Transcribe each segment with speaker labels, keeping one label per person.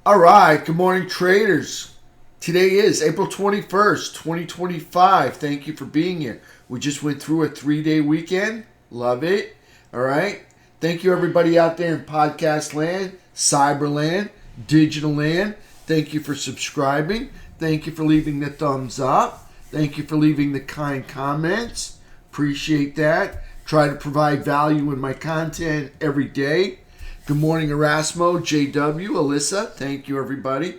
Speaker 1: All right, good morning, traders. Today is April 21st, 2025. Thank you for being here. We just went through a 3-day weekend. Love it. All right. Thank you, everybody out there in podcast land, cyber land, digital land. Thank you for subscribing. Thank you for leaving the thumbs up. Thank you for leaving the kind comments. Appreciate that. Try to provide value in my content every day. Good morning, Erasmo, JW, Alyssa. Thank you, everybody.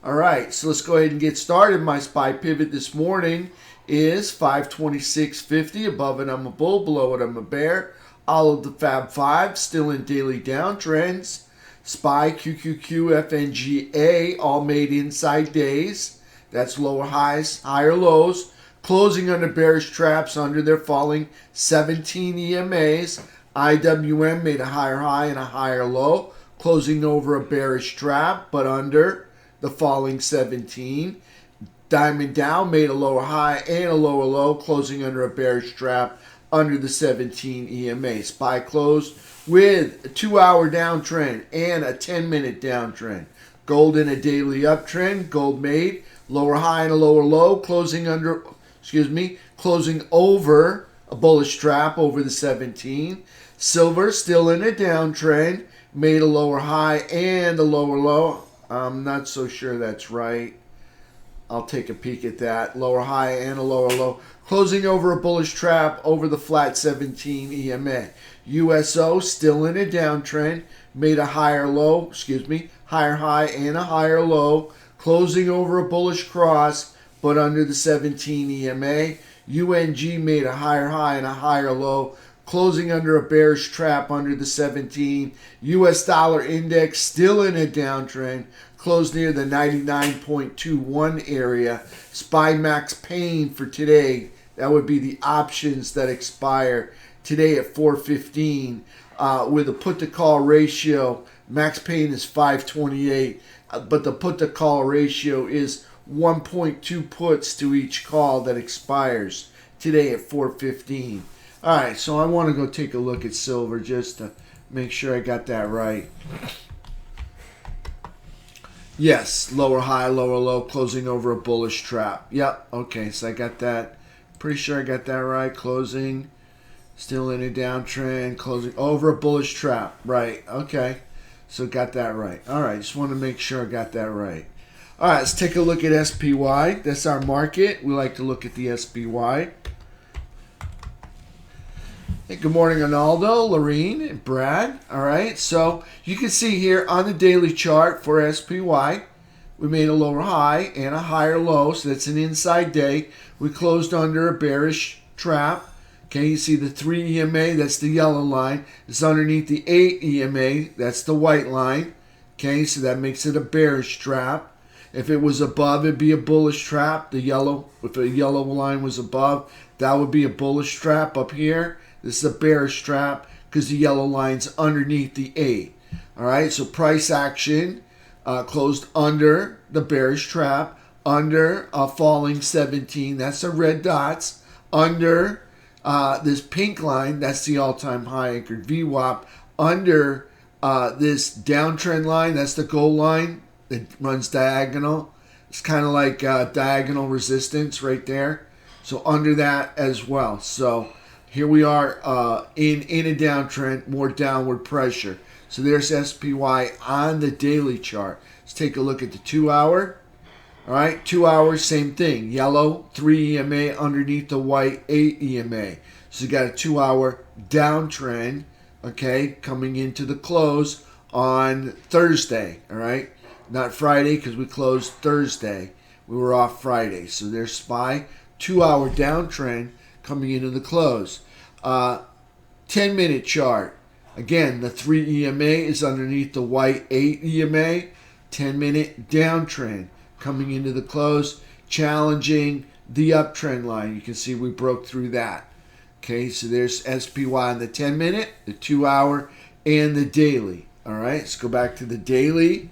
Speaker 1: All right, so let's go ahead and get started. My SPY pivot this morning is 526.50. Above it, I'm a bull. Below it, I'm a bear. All of the Fab Five still in daily downtrends. SPY, QQQ, FNGA, all made inside days. That's lower highs, higher lows. Closing under bearish traps under their falling 17 EMAs. IWM made a higher high and a higher low, closing over a bearish trap, but under the falling 17. Diamond Dow made a lower high and a lower low, closing under a bearish trap under the 17 EMA. SPY closed with a 2-hour downtrend and a 10-minute downtrend. Gold in a daily uptrend. Gold made lower high and a lower low, closing over a bullish trap over the 17. Silver still in a downtrend, made a lower high and a lower low. I'm not so sure that's right. I'll take a peek at that. Lower high and a lower low. Closing over a bullish trap over the flat 17 EMA. USO still in a downtrend, made a higher high and a higher low. Closing over a bullish cross, but under the 17 EMA. UNG made a higher high and a higher low, closing under a bearish trap under the 17. US dollar index still in a downtrend, closed near the 99.21 area. SPY max pain for today, that would be the options that expire today at 4:15 with a put to call ratio. Max pain is 528, but the put to call ratio is 1.2 puts to each call that expires today at 4:15. All right, so I want to go take a look at silver just to make sure I got that right. Yes, lower high, lower low, closing over a bullish trap. Yep, okay, so I got that. Pretty sure I got that right. Closing, still in a downtrend, closing over a bullish trap. Right, okay, so got that right. All right, just want to make sure I got that right. All right, let's take a look at SPY. That's our market. We like to look at the SPY. Hey, good morning, Arnaldo, Lorene, and Brad. All right, so you can see here on the daily chart for SPY, we made a lower high and a higher low, so that's an inside day. We closed under a bearish trap. Okay, you see the 3 EMA, that's the yellow line. It's underneath the 8 EMA, that's the white line. Okay, so that makes it a bearish trap. If it was above, it'd be a bullish trap. If the yellow line was above, that would be a bullish trap up here. This is a bearish trap because the yellow line's underneath the 8. All right, so price action closed under the bearish trap, under a falling 17. That's the red dots. Under this pink line, that's the all-time high anchored VWAP. Under this downtrend line, that's the gold line. It runs diagonal. It's kind of like diagonal resistance right there. So under that as well. So here we are in a downtrend, more downward pressure. So there's SPY on the daily chart. Let's take a look at the 2-hour. All right, 2 hours, same thing. Yellow, 3 EMA underneath the white, 8 EMA. So you got a 2-hour downtrend, okay, coming into the close on Thursday, all right? Not Friday because we closed Thursday. We were off Friday. So there's SPY, 2-hour downtrend coming into the close. 10-minute chart. Again, the 3 EMA is underneath the white 8 EMA. 10-minute downtrend coming into the close, challenging the uptrend line. You can see we broke through that. Okay, so there's SPY on the 10-minute, the 2-hour, and the daily. All right, let's go back to the daily.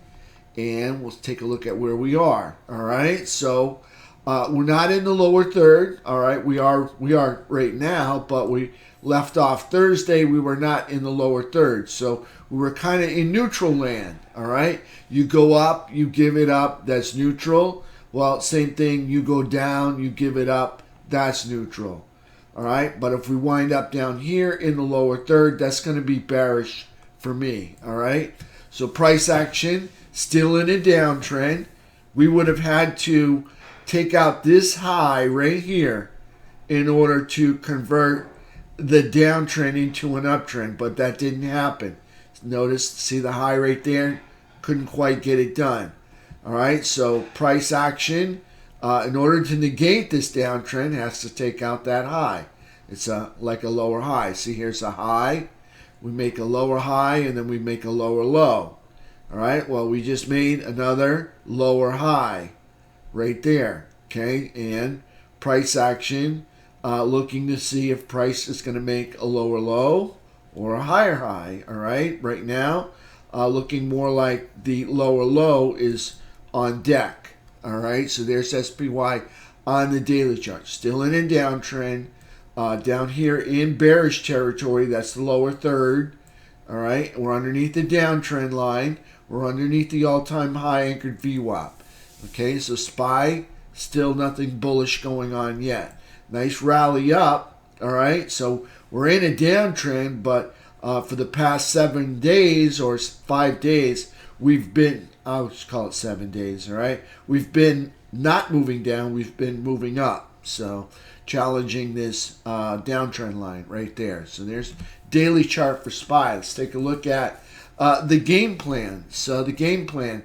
Speaker 1: And we'll take a look at where we are. All right, so We're not in the lower third. All right, we are right now, but we left off Thursday. We were not in the lower third, so we were kind of in neutral land. All right, you go up, you give it up. That's neutral. Well, same thing. You go down, you give it up. That's neutral. All right, but if we wind up down here in the lower third, that's going to be bearish for me. All right, so price action still in a downtrend. We would have had to take out this high right here in order to convert the downtrend into an uptrend, but that didn't happen. Notice, see the high right there? Couldn't quite get it done. All right, so price action, in order to negate this downtrend, has to take out that high. It's like a lower high. See, here's a high. We make a lower high, and then we make a lower low. All right, well, we just made another lower high right there, okay? And price action, looking to see if price is going to make a lower low or a higher high, all right? Right now, looking more like the lower low is on deck, all right? So there's SPY on the daily chart. Still in a downtrend. Down here in bearish territory, that's the lower third, all right? We're underneath the downtrend line. We're underneath the all-time high anchored VWAP. Okay, so SPY, still nothing bullish going on yet. Nice rally up, all right? So we're in a downtrend, but for the past 7 days or 5 days, we've been, I'll just call it 7 days, all right? We've been not moving down, we've been moving up. So challenging this downtrend line right there. So there's daily chart for SPY. Let's take a look at the game plan. So the game plan,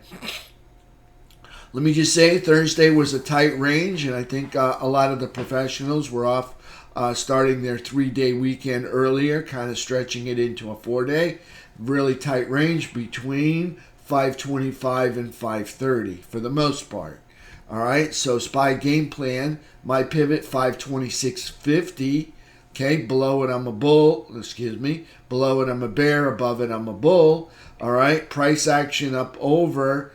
Speaker 1: let me just say Thursday was a tight range, and I think a lot of the professionals were off starting their 3-day weekend earlier, kind of stretching it into a 4-day. Really tight range between 525 and 530 for the most part. All right, so SPY game plan, my pivot 526.50. Okay, below it I'm a bull, below it I'm a bear, above it I'm a bull. All right, price action up over.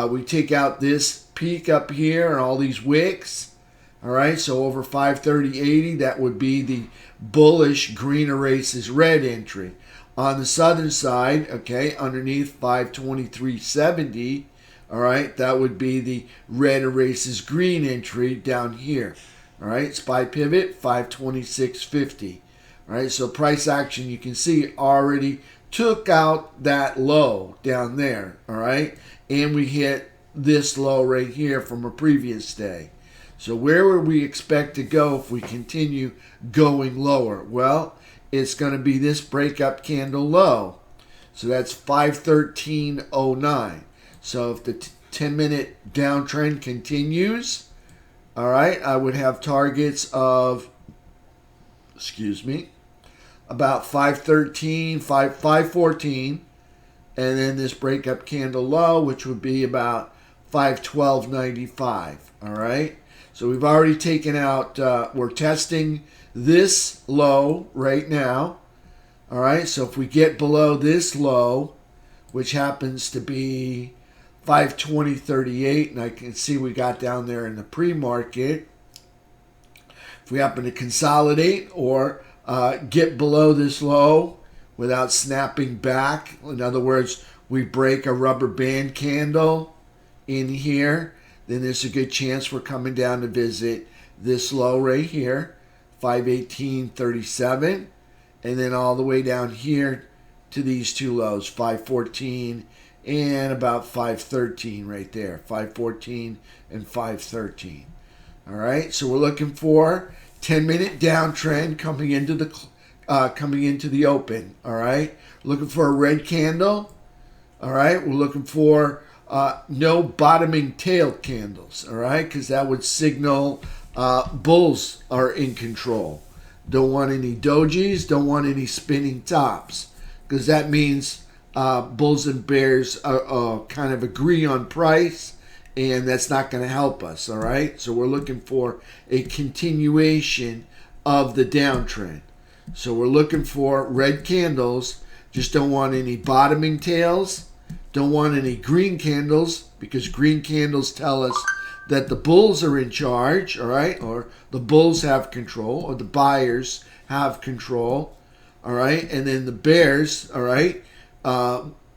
Speaker 1: We take out this peak up here and all these wicks. All right, so over 530.80, that would be the bullish green erases red entry. On the southern side, okay, underneath 523.70, all right, that would be the red erases green entry down here. All right, SPY pivot 526.50. All right, so price action, you can see already took out that low down there. All right, and we hit this low right here from a previous day. So where would we expect to go if we continue going lower? Well, it's going to be this breakup candle low. So that's 513.09. So if the 10-minute downtrend continues, all right, I would have targets of, about 513, 514, and then this breakup candle low, which would be about 512.95, all right? So we've already taken out, we're testing this low right now, all right? So if we get below this low, which happens to be 520.38, and I can see we got down there in the pre-market. If we happen to consolidate or get below this low without snapping back, in other words, we break a rubber band candle in here, then there's a good chance we're coming down to visit this low right here, 518.37, and then all the way down here to these two lows, 514 and about 513 right there, 514 and 513. All right, so we're looking for 10-minute downtrend coming into the open. All right, looking for a red candle. All right, we're looking for no bottoming tail candles. All right, because that would signal bulls are in control. Don't want any dojis. Don't want any spinning tops, because that means bulls and bears kind of agree on price, and that's not going to help us, all right? So we're looking for a continuation of the downtrend. So we're looking for red candles, just don't want any bottoming tails, don't want any green candles, because green candles tell us that the bulls are in charge, all right, or the bulls have control, or the buyers have control, all right, and then the bears, all right,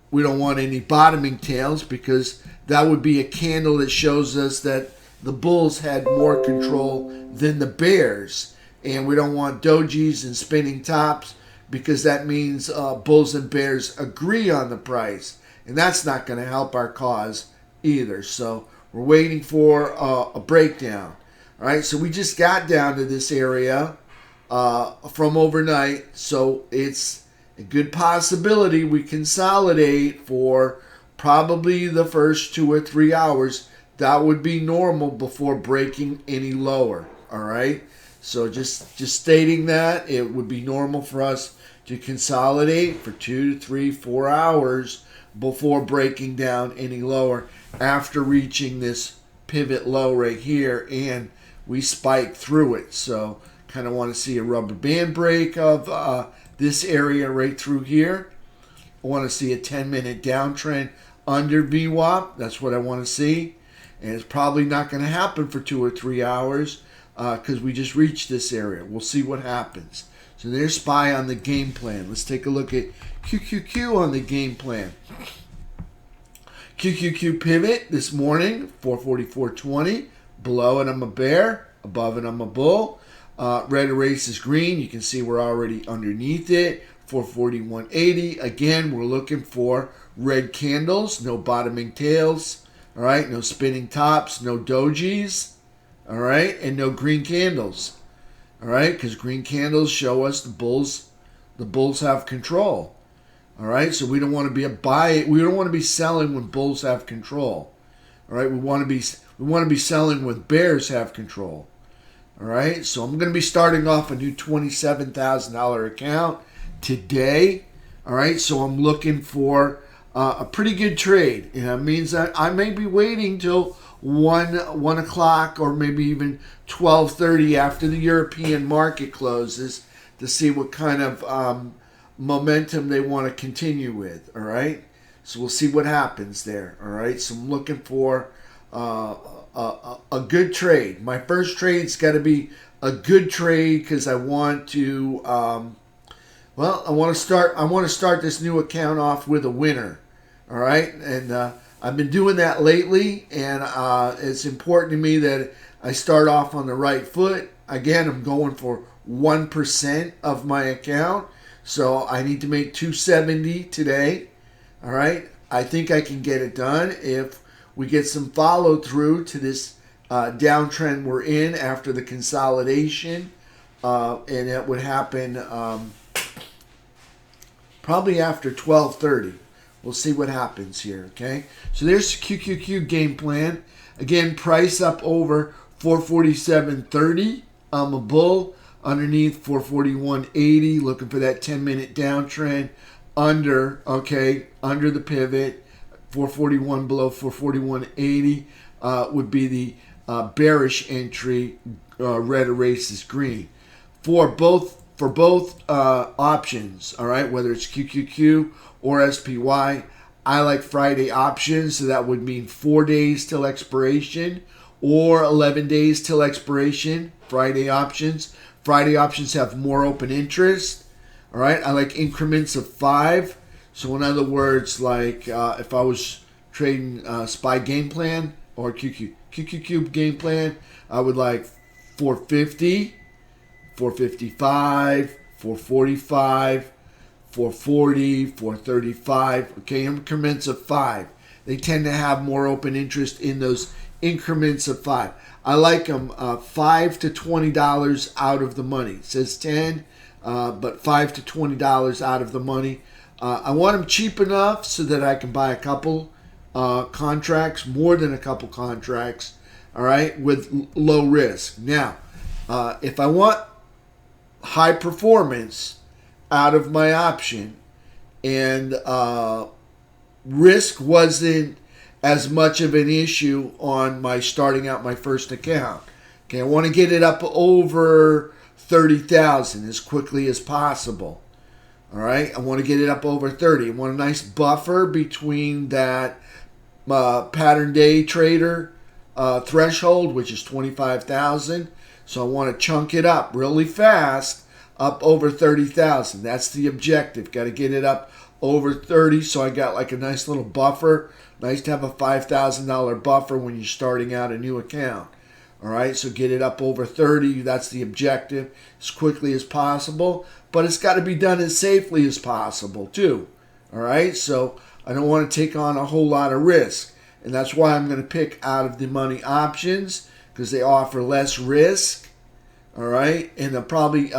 Speaker 1: we don't want any bottoming tails because that would be a candle that shows us that the bulls had more control than the bears, and we don't want dojis and spinning tops because that means bulls and bears agree on the price, and that's not going to help our cause either. So we're waiting for a breakdown. All right, so we just got down to this area from overnight, so it's a good possibility we consolidate for probably the first 2 or 3 hours. That would be normal before breaking any lower. All right, so just stating that it would be normal for us to consolidate for 2 to 3, 4 hours before breaking down any lower after reaching this pivot low right here, and we spike through it. So kind of want to see a rubber band break of this area right through here. I want to see a 10-minute downtrend under VWAP. That's what I want to see, and it's probably not going to happen for 2 or 3 hours because we just reached this area. We'll see what happens. So there's SPY on the game plan. Let's take a look at QQQ on the game plan. QQQ pivot this morning, 444.20. Below it, I'm a bear. Above it, I'm a bull. Red erases green. You can see we're already underneath it. 441.80. Again, we're looking for red candles. No bottoming tails. All right. No spinning tops. No dojis. All right. And no green candles. All right. Because green candles show us the bulls have control. All right, so we don't want to be a buy. We don't want to be selling when bulls have control. All right, we want to be selling when bears have control. All right, so I'm going to be starting off a new $27,000 account today. All right, so I'm looking for a pretty good trade, and that means that I may be waiting till 1 o'clock or maybe even 12:30 after the European market closes to see what kind of momentum they want to continue with. All right, so we'll see what happens there. All right, so I'm looking for a good trade. My first trade's got to be a good trade because I want to I want to start this new account off with a winner. All right, and I've been doing that lately, and it's important to me that I start off on the right foot. Again, I'm going for 1% of my account. So I need to make 270 today. All right. I think I can get it done if we get some follow through to this downtrend we're in after the consolidation. And it would happen probably after 12:30. We'll see what happens here. Okay. So there's QQQ game plan. Again, price up over 447.30. I'm a bull. Underneath 441.80, looking for that 10-minute downtrend under the pivot. 441 below 441.80 would be the bearish entry. Red erases green for both options. All right, whether it's QQQ or SPY. I like Friday options, so that would mean 4 days till expiration or 11 days till expiration. Friday options. Friday options have more open interest. All right, I like increments of 5. So in other words, like if I was trading SPY game plan or QQQ game plan, I would like 450, 455, 445, 440, 435. Okay, increments of 5. They tend to have more open interest in those increments of 5. I like them $5 to $20 out of the money. It says 10, but $5 to $20 out of the money. I want them cheap enough so that I can buy a couple contracts, more than a couple contracts, all right, with low risk. Now, if I want high performance out of my option and risk wasn't as much of an issue on my starting out my first account. Okay, I want to get it up over 30,000 as quickly as possible. All right, I want to get it up over 30. I want a nice buffer between that pattern day trader threshold, which is 25,000. So I want to chunk it up really fast, up over 30,000. That's the objective. Got to get it up over 30. So I got like a nice little buffer. Nice to have a $5,000 buffer when you're starting out a new account. All right, so get it up over 30. That's the objective, as quickly as possible. But it's got to be done as safely as possible too. All right, so I don't want to take on a whole lot of risk. And that's why I'm going to pick out of the money options, because they offer less risk. All right, and they'll probably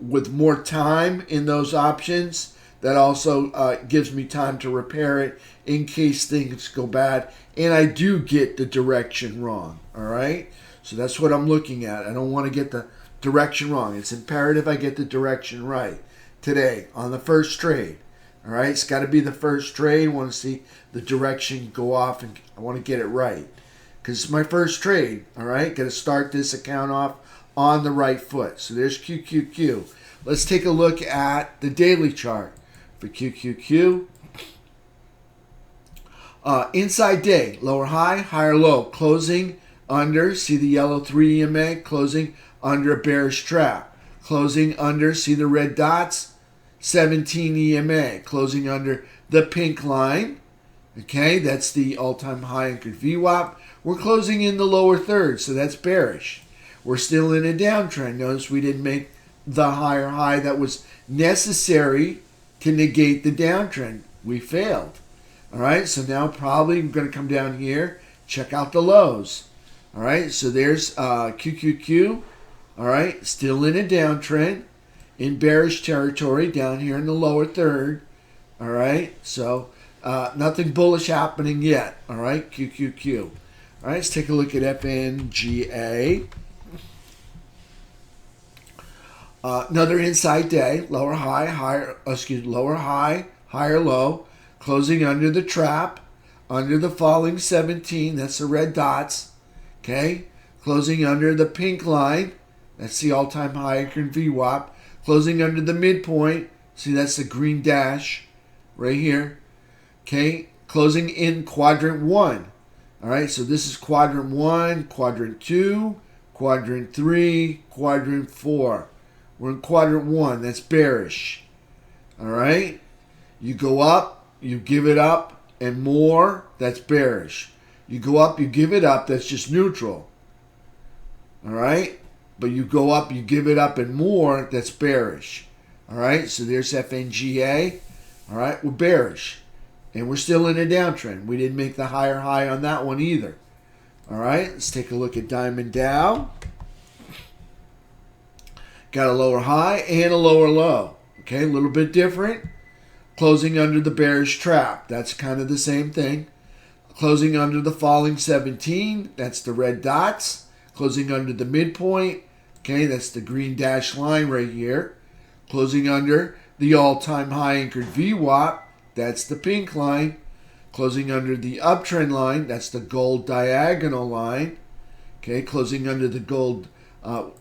Speaker 1: with more time in those options. That also gives me time to repair it in case things go bad and I do get the direction wrong. All right, so that's what I'm looking at. I don't want to get the direction wrong. It's imperative I get the direction right today on the first trade. All right, it's got to be the first trade. I want to see the direction go off, and I want to get it right because it's my first trade. All right, got to start this account off on the right foot. So there's QQQ. Let's take a look at the daily chart for QQQ. Inside day, lower high, higher low, closing under. See the yellow 3 EMA, closing under a bearish trap. Closing under, see the red dots, 17 EMA, closing under the pink line. Okay, that's the all-time high anchored VWAP. We're closing in the lower third, so that's bearish. We're still in a downtrend. Notice we didn't make the higher high that was necessary to negate the downtrend. We failed. All right, so now probably I'm going to come down here, check out the lows. All right, so there's QQQ. All right, still in a downtrend, in bearish territory down here in the lower third. All right, so nothing bullish happening yet. All right, QQQ. All right, let's take a look at FNGA. Another inside day, lower high, lower high, higher low, closing under the trap, under the falling 17, that's the red dots, okay? Closing under the pink line, that's the all-time high anchored VWAP, closing under the midpoint, see that's the green dash right here, okay? Closing in quadrant 1, all right? So this is quadrant 1, quadrant 2, quadrant 3, quadrant 4. We're in quadrant 1. That's bearish. All right? You go up, you give it up, and more, that's bearish. You go up, you give it up, that's just neutral. All right? But you go up, you give it up, and more, that's bearish. All right? So there's FNGA. All right? We're bearish. And we're still in a downtrend. We didn't make the higher high on that one either. All right? Let's take a look at Diamond Dow. Got a lower high and a lower low. Okay, a little bit different. Closing under the bearish trap. That's kind of the same thing. Closing under the falling 17. That's the red dots. Closing under the midpoint. Okay, that's the green dash line right here. Closing under the all-time high anchored VWAP. That's the pink line. Closing under the uptrend line. That's the gold diagonal line. Okay, closing under the gold.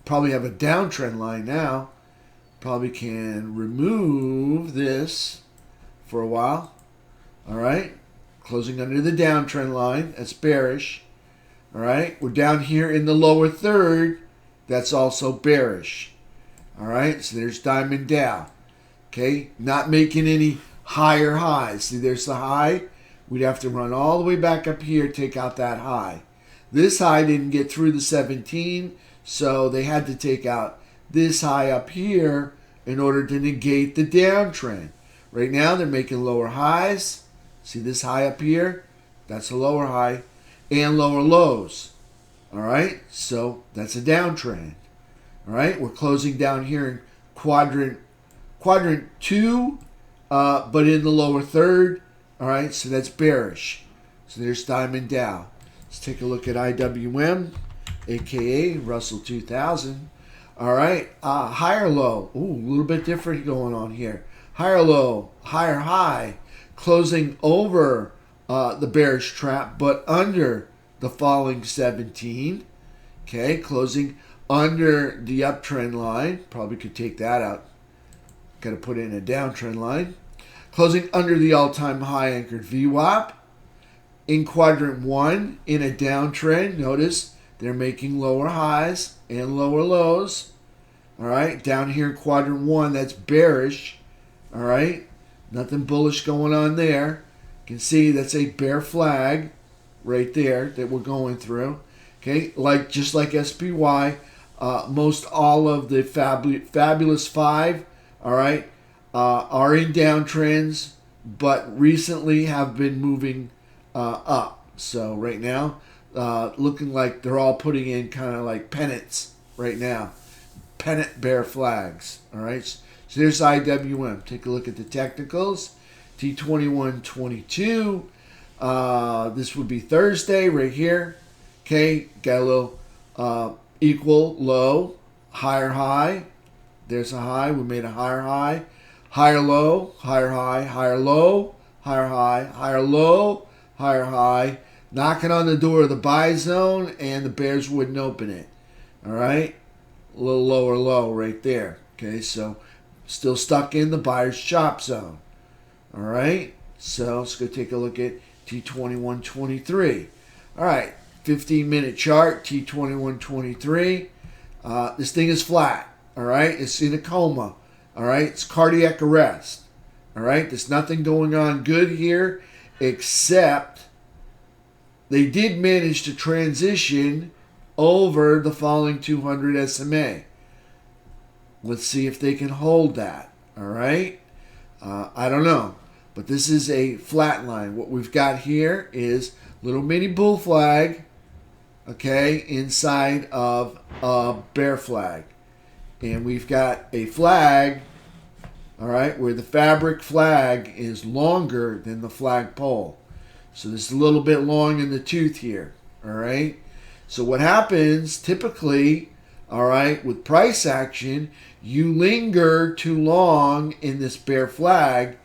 Speaker 1: Probably have a downtrend line now. Probably can remove this for a while. All right. Closing under the downtrend line. That's bearish. All right. We're down here in the lower third. That's also bearish. All right. So there's Diamond Dow. Okay. Not making any higher highs. See, there's the high. We'd have to run all the way back up here, take out that high. This high didn't get through the 17. So they had to take out this high up here in order to negate the downtrend. Right now they're making lower highs. See this high up here? That's a lower high. And lower lows. All right? So that's a downtrend. All right? We're closing down here in quadrant 2, but in the lower third. All right? So that's bearish. So there's Diamond Dow. Let's take a look at IWM. AKA Russell 2000. All right, higher low. Ooh, a little bit different going on here. Higher low, higher high, closing over the bearish trap, but under the falling 17. Okay, closing under the uptrend line. Probably could take that out. Got to put in a downtrend line. Closing under the all-time high anchored VWAP. in quadrant 1 in a downtrend. Notice they're making lower highs and lower lows. All right, down here in quadrant 1, that's bearish. All right, nothing bullish going on there. You can see that's a bear flag right there that we're going through. Okay, just like SPY, most all of the fabulous 5, all right, are in downtrends, but recently have been moving up. So right now, looking like they're all putting in kind of like pennants right now. Pennant bear flags. All right. So there's IWM. Take a look at the technicals. T2122. This would be Thursday right here. Okay. Got a little equal low, higher high. There's a high. We made a higher high. Higher low, higher high, higher low, higher high, higher low, higher high. Knocking on the door of the buy zone, and the bears wouldn't open it. All right. A little lower low right there. Okay, so still stuck in the buyer's chop zone. All right, so let's go take a look at T2123. All right, 15-minute chart, T2123. This thing is flat. All right, it's in a coma. All right, it's cardiac arrest. All right, there's nothing going on good here, except they did manage to transition over the falling 200 SMA. Let's see if they can hold that. All right. I don't know, but this is a flat line. What we've got here is little mini bull flag, okay, inside of a bear flag. And we've got a flag, all right, where the fabric flag is longer than the flagpole. So this is a little bit long in the tooth here, all right? So what happens typically, all right, with price action, you linger too long in this bear flag.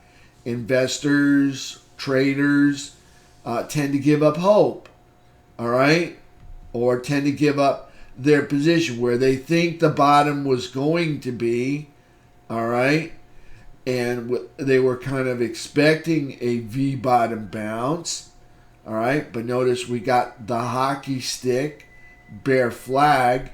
Speaker 1: Investors, traders tend to give up hope, all right, or tend to give up their position where they think the bottom was going to be, all right, and they were kind of expecting a V bottom bounce. All right, but notice we got the hockey stick, bear flag,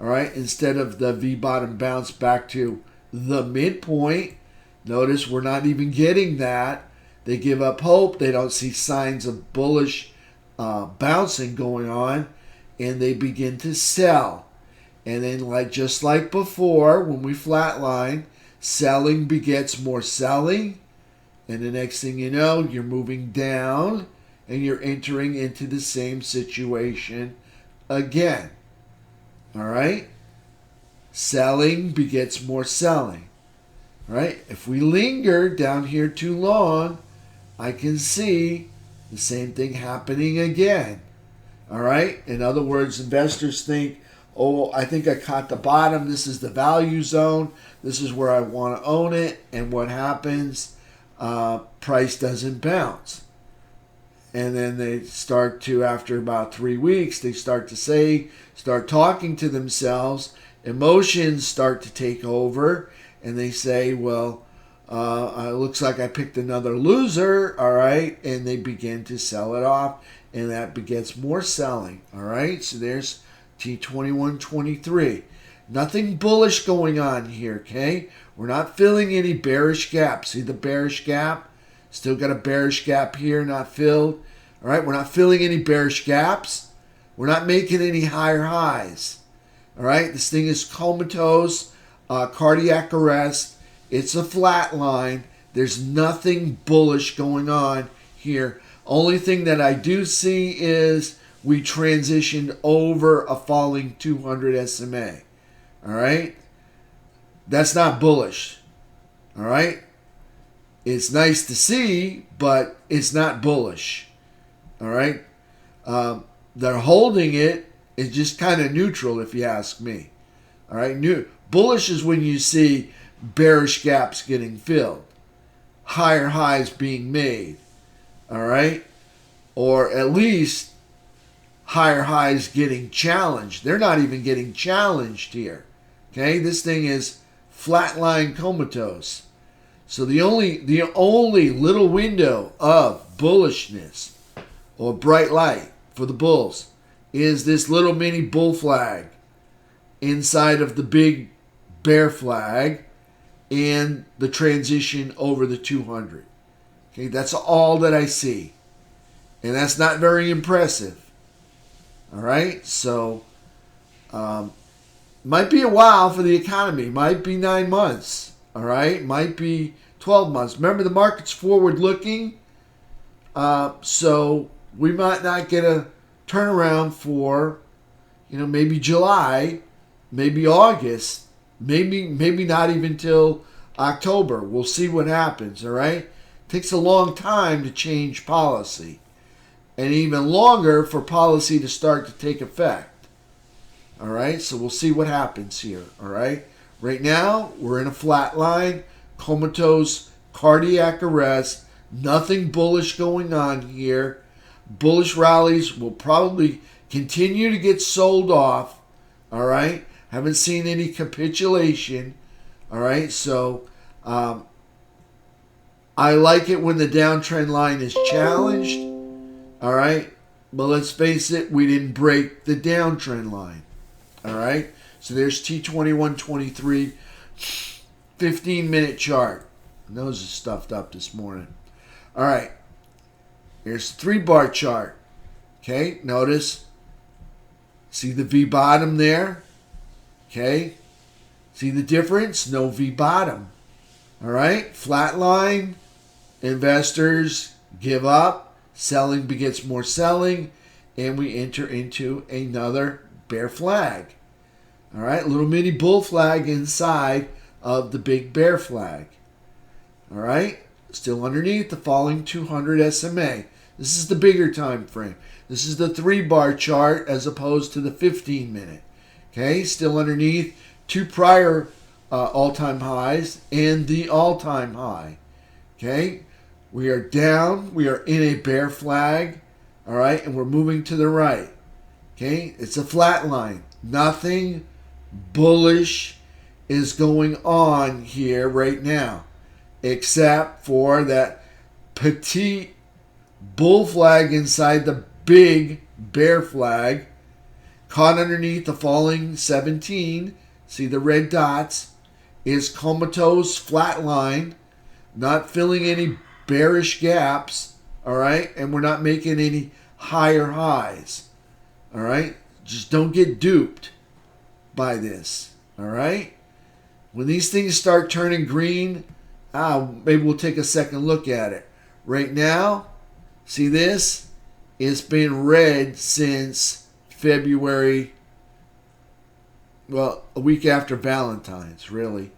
Speaker 1: all right, instead of the V-bottom bounce back to the midpoint. Notice we're not even getting that. They give up hope. They don't see signs of bullish bouncing going on, and they begin to sell. And then just like before, when we flatline, selling begets more selling, and the next thing you know, you're moving down, and you're entering into the same situation again. All right? Selling begets more selling. All right? If we linger down here too long, I can see the same thing happening again. All right? In other words, investors think, oh, I think I caught the bottom. This is the value zone. This is where I want to own it. And what happens? Price doesn't bounce. And then they start to, after about 3 weeks, they start talking to themselves. Emotions start to take over. And they say, well, it looks like I picked another loser. All right. And they begin to sell it off. And that begets more selling. All right. So there's T2123. Nothing bullish going on here. Okay. We're not filling any bearish gaps. See the bearish gap? Still got a bearish gap here, not filled. All right, we're not filling any bearish gaps. We're not making any higher highs. All right, this thing is comatose, cardiac arrest. It's a flat line. There's nothing bullish going on here. Only thing that I do see is we transitioned over a falling 200 SMA. All right, that's not bullish. All right. It's nice to see, but it's not bullish. All right? They're holding it. It's just kind of neutral, if you ask me. All right? Bullish is when you see bearish gaps getting filled, higher highs being made. All right? Or at least higher highs getting challenged. They're not even getting challenged here. Okay? This thing is flatline comatose. So the only little window of bullishness, or bright light for the bulls is this little mini bull flag inside of the big bear flag and the transition over the 200. Okay, that's all that I see. And that's not very impressive. All right, so might be a while for the economy. Might be 9 months. All right, might be 12 months. Remember, the market's forward looking. So we might not get a turnaround for, maybe July, maybe August, maybe not even till October. We'll see what happens, all right? Takes a long time to change policy, and even longer for policy to start to take effect. All right, so we'll see what happens here, all right? Right now, we're in a flat line, comatose, cardiac arrest, nothing bullish going on here. Bullish rallies will probably continue to get sold off, all right? Haven't seen any capitulation, all right? So I like it when the downtrend line is challenged, all right? But let's face it, we didn't break the downtrend line, all right? So there's T2123, 15-minute chart. And those are stuffed up this morning. All right. Here's the 3-bar chart. Okay, notice. See the V bottom there? Okay. See the difference? No V bottom. All right. Flat line. Investors give up. Selling begets more selling. And we enter into another bear flag. All right. Little mini bull flag inside of the big bear flag. All right. Still underneath the falling 200 SMA. This is the bigger time frame. This is the 3-bar chart as opposed to the 15-minute. Okay, still underneath 2 prior all-time highs and the all-time high. Okay, we are down. We are in a bear flag. All right, and we're moving to the right. Okay, it's a flat line. Nothing bullish is going on here right now, except for that petite bull flag inside the big bear flag, caught underneath the falling 17. See the red dots? Is comatose flat line, not filling any bearish gaps, all right? And we're not making any higher highs, all right? Just don't get duped by this, all right? When these things start turning green, maybe we'll take a second look at it. Right now, see this? It's been red since February, well, a week after Valentine's, really.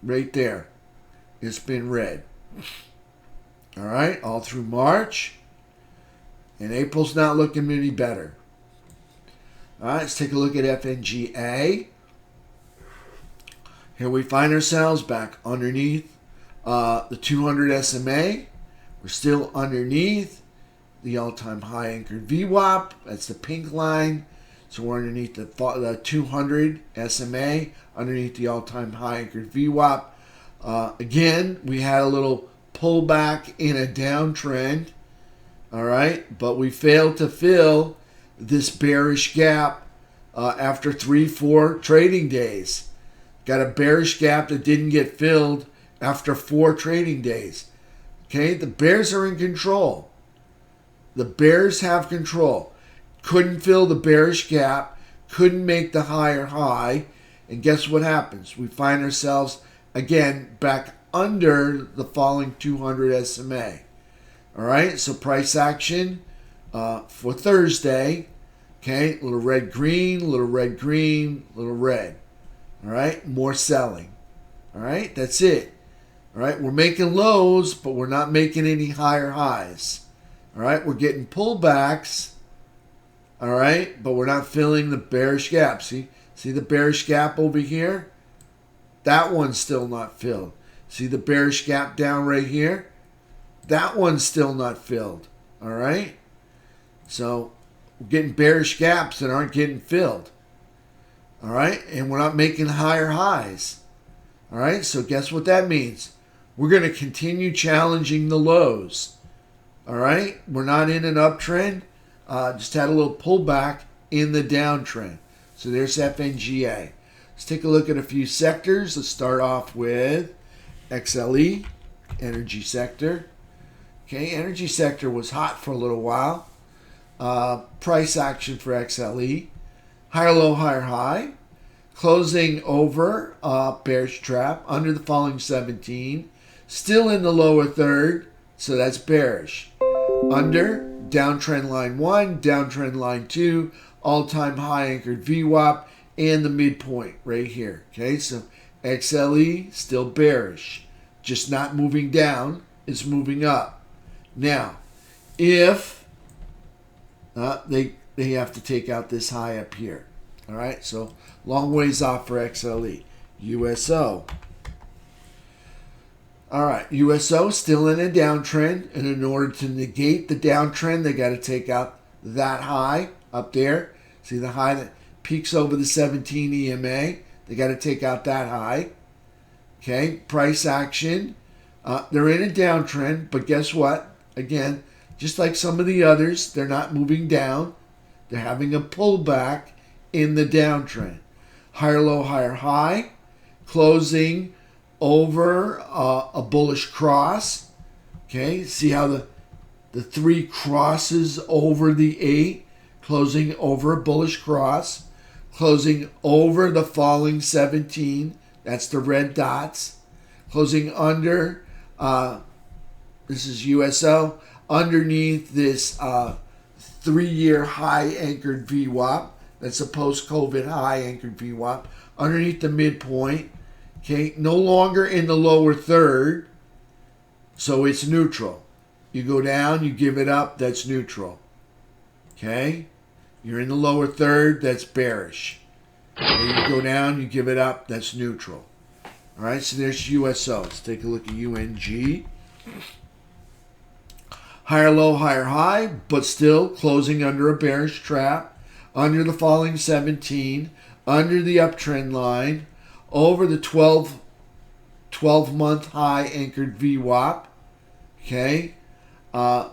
Speaker 1: Right there. It's been red. All right, all through March. And April's not looking any better. All right, let's take a look at FNGA. Here we find ourselves back underneath the 200 SMA. We're still underneath the all-time high anchored VWAP. That's the pink line. So we're underneath the 200 SMA, underneath the all-time high anchored VWAP. Again, we had a little pullback in a downtrend. All right, but we failed to fill this bearish gap after 3-4 trading days. Got a bearish gap that didn't get filled after 4 trading days. Okay, the bears are in control. The bears have control. Couldn't fill the bearish gap, couldn't make the higher high, and guess what happens? We find ourselves again back under the falling 200 SMA. All right, so price action for Thursday. Okay, little red, green, little red, green, little red. All right, more selling. All right, that's it. All right, we're making lows, but we're not making any higher highs. All right, we're getting pullbacks. All right, but we're not filling the bearish gap. See the bearish gap over here? That one's still not filled. See the bearish gap down right here? That one's still not filled. All right, so we're getting bearish gaps that aren't getting filled. All right, and we're not making higher highs. All right, so guess what that means? We're going to continue challenging the lows. All right, we're not in an uptrend. Just had a little pullback in the downtrend. So there's FNGA. Let's take a look at a few sectors. Let's start off with XLE, energy sector. Okay, energy sector was hot for a little while. Price action for XLE. Higher low, higher high. Closing over bearish trap under the falling 17. Still in the lower third, so that's bearish. Under downtrend line 1, downtrend line 2, all-time high anchored VWAP, and the midpoint right here. Okay, so XLE still bearish, just not moving down, it's moving up. Now, if they have to take out this high up here. All right, so long ways off for XLE. USO. All right, USO still in a downtrend, and in order to negate the downtrend, they got to take out that high up there. See the high that peaks over the 17 EMA? They got to take out that high. Okay, price action. They're in a downtrend, but guess what? Again, just like some of the others, they're not moving down. They're having a pullback in the downtrend. Higher low, higher high. Closing over a bullish cross. Okay, see how the 3 crosses over the 8, closing over a bullish cross, closing over the falling 17, that's the red dots, closing under, this is USO, underneath this 3-year high anchored VWAP, that's a post-COVID high anchored VWAP, underneath the midpoint. Okay, no longer in the lower third, so it's neutral. You go down, you give it up, that's neutral. Okay, you're in the lower third, that's bearish. Okay, you go down, you give it up, that's neutral. All right, so there's USO. Let's take a look at UNG. Higher low, higher high, but still closing under a bearish trap, under the falling 17, under the uptrend line, over the 12-month high anchored VWAP. Okay, not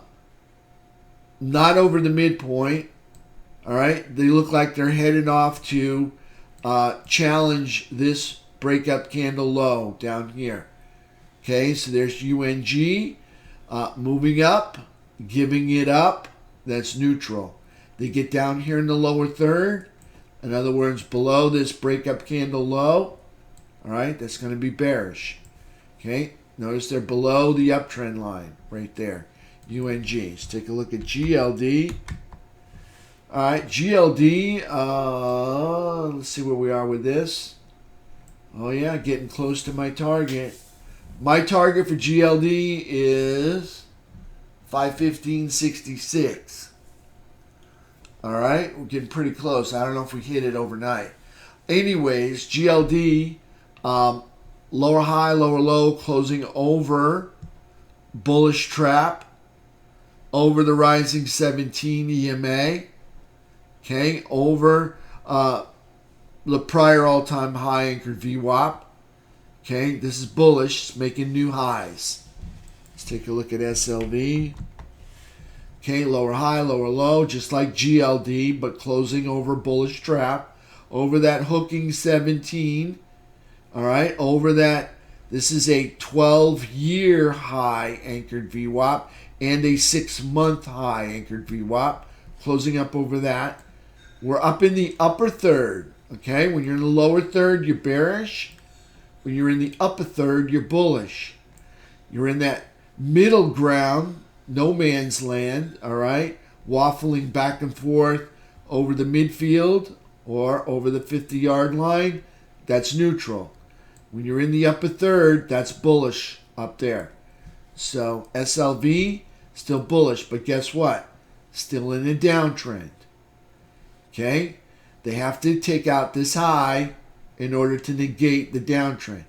Speaker 1: over the midpoint. All right, they look like they're headed off to challenge this breakup candle low down here. Okay, so there's UNG moving up, giving it up. That's neutral. They get down here in the lower third. In other words, below this breakup candle low. All right, that's going to be bearish. Okay, notice they're below the uptrend line right there. UNG. Let's take a look at GLD. All right, GLD. Let's see where we are with this. Oh yeah, getting close to my target. My target for GLD is 515.66. All right, we're getting pretty close. I don't know if we hit it overnight. Anyways, GLD. Lower high, lower low, closing over bullish trap, over the rising 17 EMA, okay, over the prior all-time high anchored VWAP. Okay, this is bullish, it's making new highs. Let's take a look at SLV. Okay, lower high, lower low, just like GLD, but closing over bullish trap, over that hooking 17. All right, over that, this is a 12-year high anchored VWAP and a 6-month high anchored VWAP, closing up over that. We're up in the upper third, okay? When you're in the lower third, you're bearish. When you're in the upper third, you're bullish. You're in that middle ground, no man's land, all right? Waffling back and forth over the midfield or over the 50-yard line, that's neutral. When you're in the upper third, that's bullish up there. So SLV, still bullish, but guess what? Still in a downtrend. Okay? They have to take out this high in order to negate the downtrend.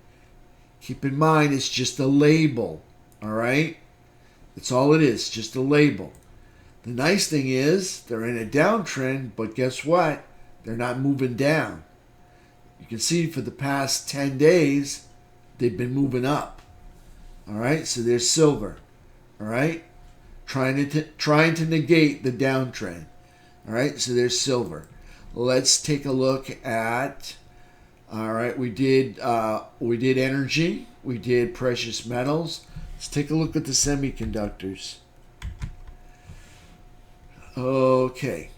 Speaker 1: Keep in mind, it's just a label. All right? That's all it is, just a label. The nice thing is, they're in a downtrend, but guess what? They're not moving down. You can see for the past 10 days, they've been moving up. All right, so there's silver. All right, trying to negate the downtrend. All right, so there's silver. Let's take a look at. All right, we did energy, we did precious metals. Let's take a look at the semiconductors. Okay,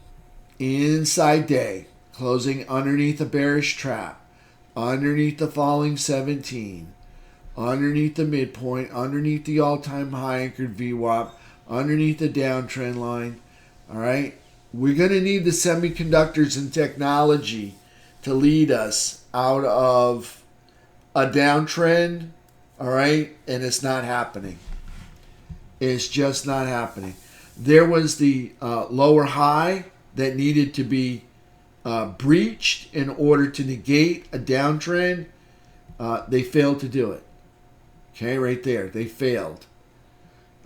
Speaker 1: inside day, closing underneath a bearish trap, underneath the falling 17, underneath the midpoint, underneath the all-time high anchored VWAP, underneath the downtrend line. All right, we're going to need the semiconductors and technology to lead us out of a downtrend. All right, and it's not happening. It's just not happening. There was the lower high that needed to be breached in order to negate a downtrend. They failed to do it. Okay, right there. They failed.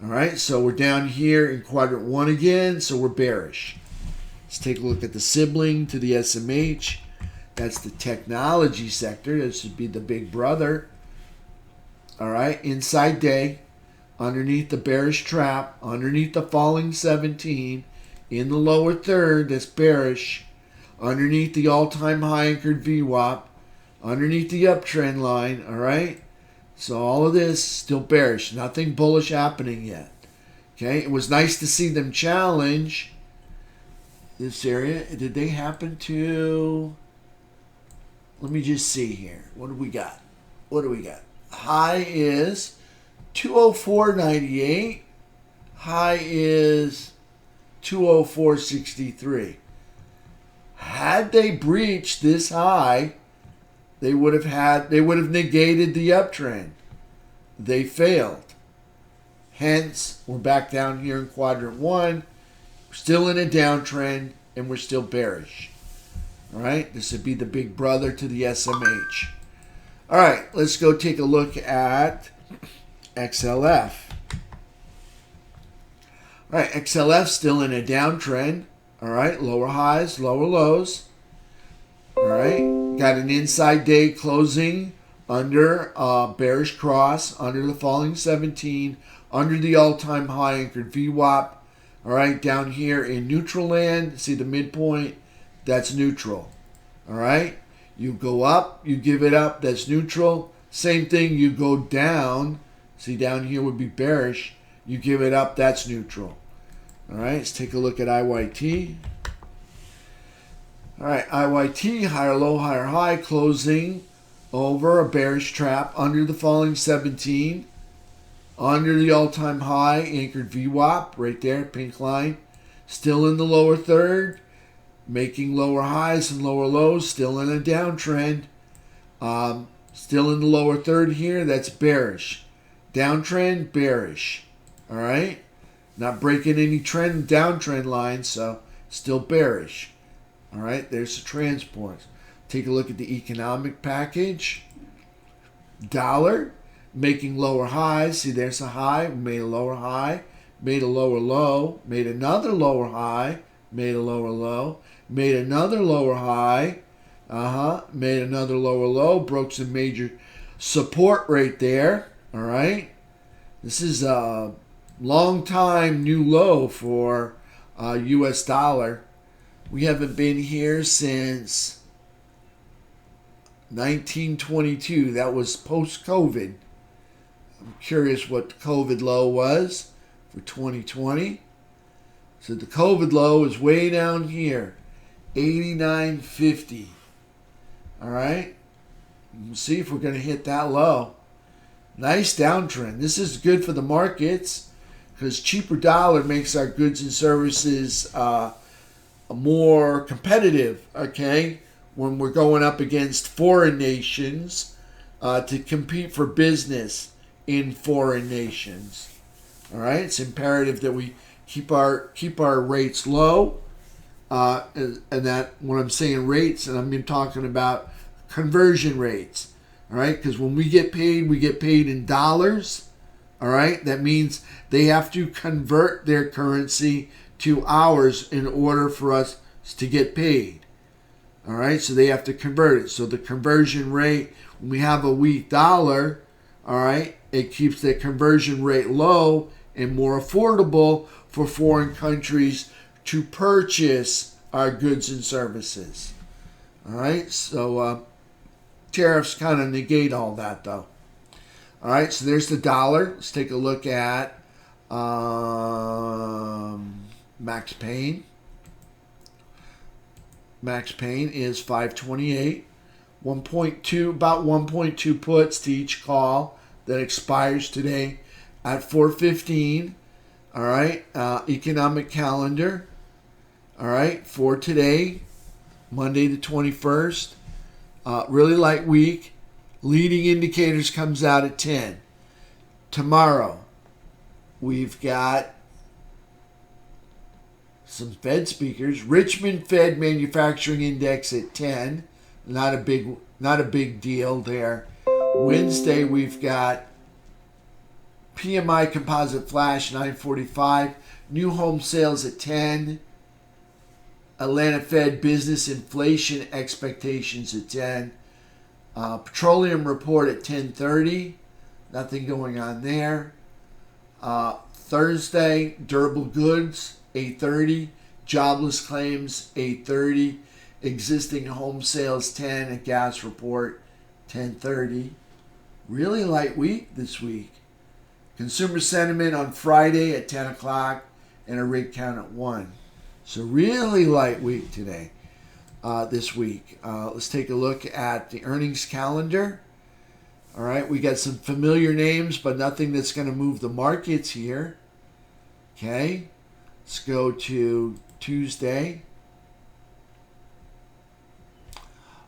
Speaker 1: All right, so we're down here in quadrant 1 again, so we're bearish. Let's take a look at the sibling to the SMH. That's the technology sector. That should be the big brother. All right, inside day, underneath the bearish trap, underneath the falling 17, in the lower third, that's bearish, underneath the all-time high anchored VWAP, underneath the uptrend line. All right, so all of this still bearish. Nothing bullish happening yet. Okay, it was nice to see them challenge this area. Did they happen to? Let me just see here. What do we got? What do we got? High is 204.98. High is 204.63. Had they breached this high, they would have negated the uptrend. They failed. Hence, we're back down here in quadrant 1. We're still in a downtrend and we're still bearish. All right, this would be the big brother to the SMH. All right, let's go take a look at XLF. All right, XLF still in a downtrend. All right, lower highs, lower lows. All right, got an inside day closing under bearish cross, under the falling 17, under the all-time high anchored VWAP. All right, down here in neutral land, see the midpoint, that's neutral. All right, you go up, you give it up, that's neutral. Same thing, you go down, see down here would be bearish, you give it up, that's neutral. All right, let's take a look at IYT. All right, IYT, higher low, higher high, closing over a bearish trap under the falling 17, under the all-time high anchored VWAP, right there, pink line, still in the lower third, making lower highs and lower lows, still in a downtrend, still in the lower third here, that's bearish. Downtrend, bearish. All right, not breaking any downtrend lines, so still bearish. All right, there's the transport. Take a look at the economic package. Dollar, making lower highs. See, there's a high, made a lower high, made a lower low, made another lower high, made a lower low, made another lower high, made another lower low, broke some major support right there. All right, this is a long time new low for US dollar. We haven't been here since 1922. That was post-COVID. I'm curious what the COVID low was for 2020. So the COVID low is way down here, 89.50. All right, we'll see if we're going to hit that low. Nice downtrend. This is good for the markets because cheaper dollar makes our goods and services more competitive, okay, when we're going up against foreign nations to compete for business in foreign nations. All right, it's imperative that we keep our rates low, and that when I'm saying rates, and I'm talking about conversion rates. All right, because when we get paid in dollars. All right, that means they have to convert their currency to ours in order for us to get paid. All right, so they have to convert it. So the conversion rate, when we have a weak dollar, all right, it keeps the conversion rate low and more affordable for foreign countries to purchase our goods and services. All right, so tariffs kind of negate all that, though. All right, so there's the dollar. Let's take a look at Max Payne. Max Payne is 528. 1.2, about 1.2 puts to each call that expires today at 4:15. All right, economic calendar. All right, for today, Monday the 21st. Really light week. Leading indicators comes out at 10. Tomorrow, we've got some Fed speakers. Richmond Fed Manufacturing Index at 10. Not a big deal there. Wednesday, we've got PMI Composite Flash 945. New home sales at 10. Atlanta Fed business inflation expectations at 10. Petroleum report at 10:30. Nothing going on there. Thursday, durable goods 8:30. Jobless claims 8:30. Existing home sales 10. A gas report 10:30. Really light week this week. Consumer sentiment on Friday at 10 o'clock and a rig count at 1. So really light week today, this week. Let's take a look at the earnings calendar. All right, we got some familiar names, but nothing that's going to move the markets here. Okay, let's go to Tuesday.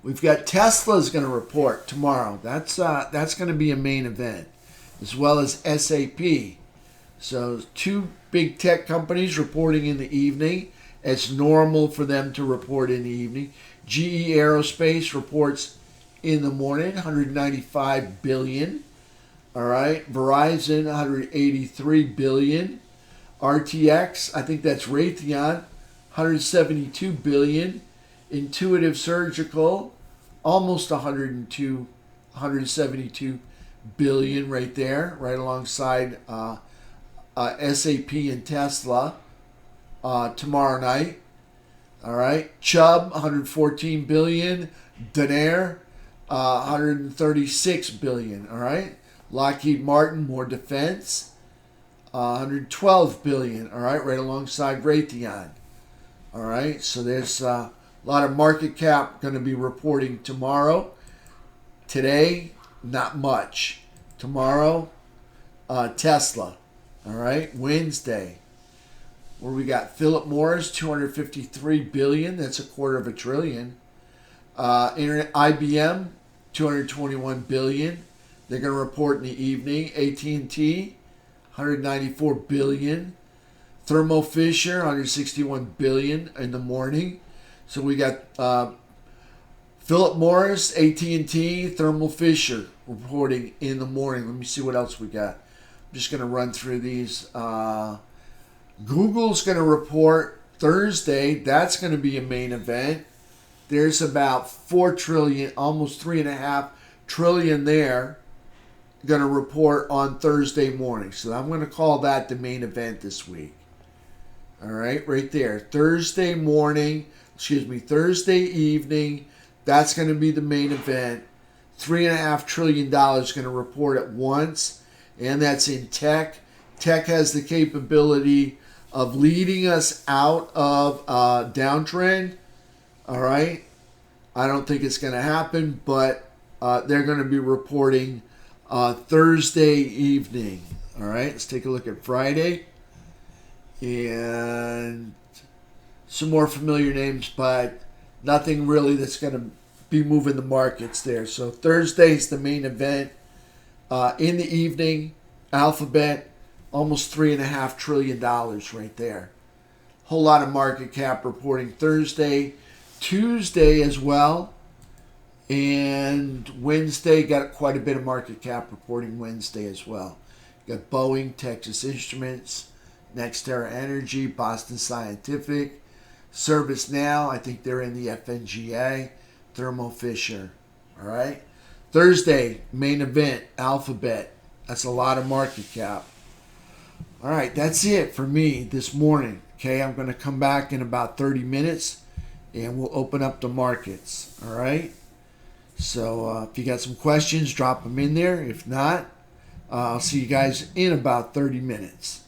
Speaker 1: We've got Tesla's going to report tomorrow. That's going to be a main event, as well as SAP. So two big tech companies reporting in the evening. It's normal for them to report in the evening. GE Aerospace reports in the morning, 195 billion. All right, Verizon, 183 billion. RTX, I think that's Raytheon, 172 billion. Intuitive Surgical, almost 172 billion right there, right alongside SAP and Tesla tomorrow night. All right, Chubb, 114 billion. Daenerys, 136 billion. All right, Lockheed Martin, more defense, 112 billion. All right, right alongside Raytheon. All right, so there's a lot of market cap going to be reporting tomorrow. Today, not much. Tomorrow, Tesla. All right, Wednesday, where we got Philip Morris, 253 billion. That's $250 billion. IBM, 221 billion. They're going to report in the evening. AT&T, 194 billion. Thermo Fisher, 161 billion in the morning. So we got Philip Morris, AT&T, Thermo Fisher reporting in the morning. Let me see what else we got. I'm just going to run through these. Google's going to report Thursday. That's going to be a main event. There's about 4 trillion, almost 3.5 trillion there, going to report on Thursday morning. So I'm going to call that the main event this week. All right, right there. Thursday evening, that's going to be the main event. $3.5 trillion going to report at once, and that's in tech. Tech has the capability of leading us out of a downtrend. All right, I don't think it's going to happen, but they're going to be reporting Thursday evening. All right, let's take a look at Friday. And some more familiar names, but nothing really that's going to be moving the markets there. So Thursday's the main event. In the evening, Alphabet, almost $3.5 trillion right there. Whole lot of market cap reporting Thursday. Tuesday as well. And Wednesday, got quite a bit of market cap reporting Wednesday as well. Got Boeing, Texas Instruments, NextEra Energy, Boston Scientific, ServiceNow, I think they're in the FNGA, Thermo Fisher. All right. Thursday, main event, Alphabet. That's a lot of market cap. All right, that's it for me this morning. Okay, I'm going to come back in about 30 minutes and we'll open up the markets. All right. So if you got some questions, drop them in there. If not, I'll see you guys in about 30 minutes.